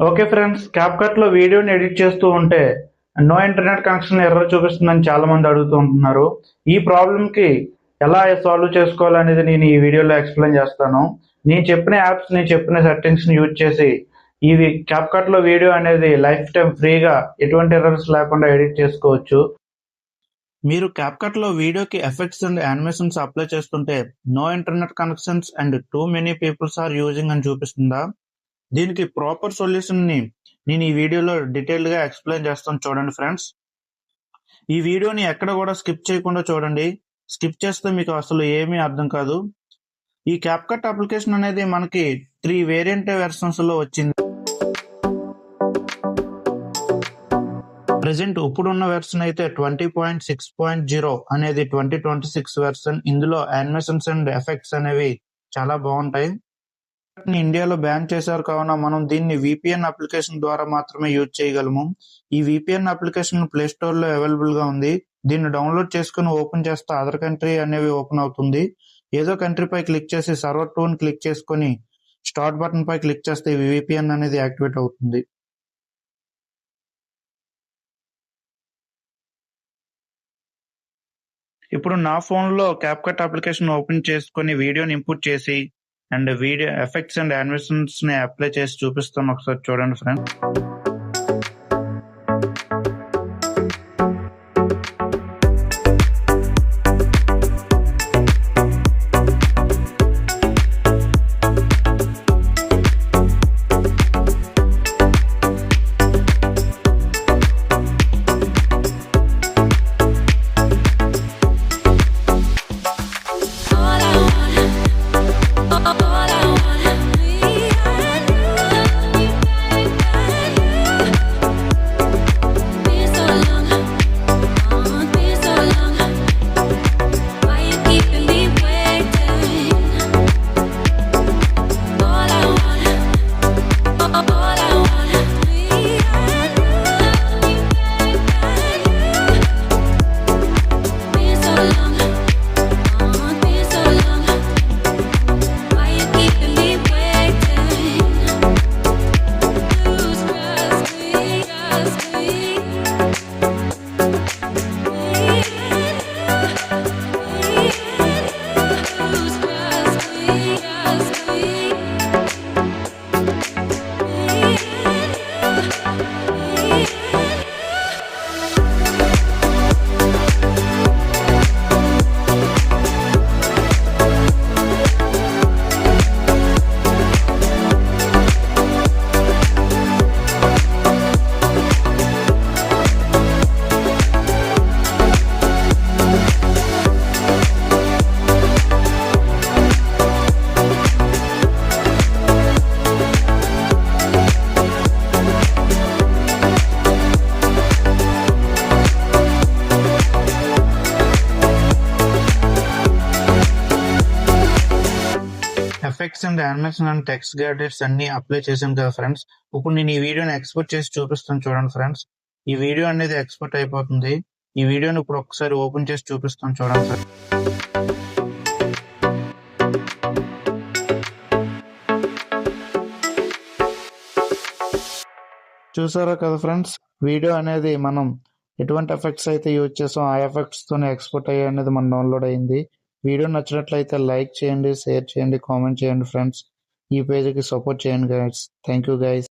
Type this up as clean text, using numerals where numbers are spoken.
Okay friends, క్యాప్కట్లో వీడియోని edit చేస్తూ ఉంటే నో ఇంటర్నెట్ కనెక్షన్ ఎర్రర్ చూపిస్తుందని చాలా మంది అడుగుతూ ఉంటున్నారు. ఈ ప్రాబ్లంకి ఎలా సాల్వ్ చేసుకోవాలనేది నేను ఈ వీడియోలో ఎక్స్ప్లెయిన్ చేస్తాను. నేను చెప్పిన యాప్స్, నేను చెప్పిన సెట్టింగ్స్ని యూజ్ చేసి ఇవి క్యాప్కట్లో వీడియో అనేది లైఫ్ టైం ఫ్రీగా ఎటువంటి ఎర్రర్స్ లేకుండా ఎడిట్ చేసుకోవచ్చు. మీరు క్యాప్కట్లో వీడియోకి ఎఫెక్ట్స్ అండ్ యానిమేషన్స్ అప్లై చేస్తుంటే no internet connections and too many peoples are using అని చూపిస్తుందా? దీనికి ప్రాపర్ సొల్యూషన్ని నేను ఈ వీడియోలో డీటెయిల్డ్గా ఎక్స్ప్లెయిన్ చేస్తాను, చూడండి ఫ్రెండ్స్. ఈ వీడియోని ఎక్కడ కూడా స్కిప్ చేయకుండా చూడండి. స్కిప్ చేస్తే మీకు అసలు ఏమీ అర్థం కాదు. ఈ క్యాప్కట్ అప్లికేషన్ అనేది మనకి 3 వేరియంట్ వెర్షన్స్లో వచ్చింది. ప్రెజెంట్ ఇప్పుడున్న వెర్షన్ అయితే 20.6.0 అనేది 2026 వెర్షన్. ఇందులో యానిమేషన్స్ అండ్ ఎఫెక్ట్స్ అనేవి చాలా బాగుంటాయి. ఇండియాలో బ్యాన్ చేశారు కావున మనం దీన్ని VPN అప్లికేషన్ ద్వారా మాత్రమే యూజ్ చేయగలము. ఈ VPN అప్లికేషన్ ప్లే స్టోర్ లో అవైలబుల్ గా ఉంది. దీన్ని డౌన్లోడ్ చేసుకుని ఓపెన్ చేస్తే అదర్ కంట్రీ అనేవి ఓపెన్ అవుతుంది. ఏదో కంట్రీ పై క్లిక్ చేసి సర్వర్ 2 క్లిక్ చేసుకుని స్టార్ట్ బటన్ పై క్లిక్ చేస్తే VPN అనేది యాక్టివేట్ అవుతుంది. ఇప్పుడు నా ఫోన్లో క్యాప్కట్ అప్లికేషన్ ఓపెన్ చేసుకుని వీడియోని ఇంపోర్ట్ చేసి and video effects and animations ని అప్లై చేసి చూపిస్తాను, ఒకసారి చూడండి friends. Effects and animation and text gadgets అన్ని అప్లై చేసాం కదా ఫ్రెండ్స్. ఇప్పుడు నేను ఈ వీడియోని ఎక్స్పోర్ట్ చేసి చూపిస్తాను, చూడండి ఫ్రెండ్స్. ఈ వీడియో అనేది ఎక్స్పోర్ట్ అయిపోతుంది. ఈ వీడియోని ఇప్పుడు ఒకసారి ఓపెన్ చేసి చూపిస్తాను, చూడండి ఫ్రెండ్స్. చూసారా కదా ఫ్రెండ్స్, వీడియో అనేది మనం ఎటువంటి ఎఫెక్ట్స్ అయితే యూజ్ చేసాం ఆ ఎఫెక్ట్స్ తోనే ఎక్స్పోర్ట్ అయ్యి అనేది మన డౌన్లోడ్ అయింది. వీడియో నచ్చినట్లయితే లైక్ చేయండి, షేర్ చేయండి, కామెంట్ చేయండి ఫ్రెండ్స్. ఈ పేజ్కి సపోర్ట్ చేయండి గైస్. Thank you guys.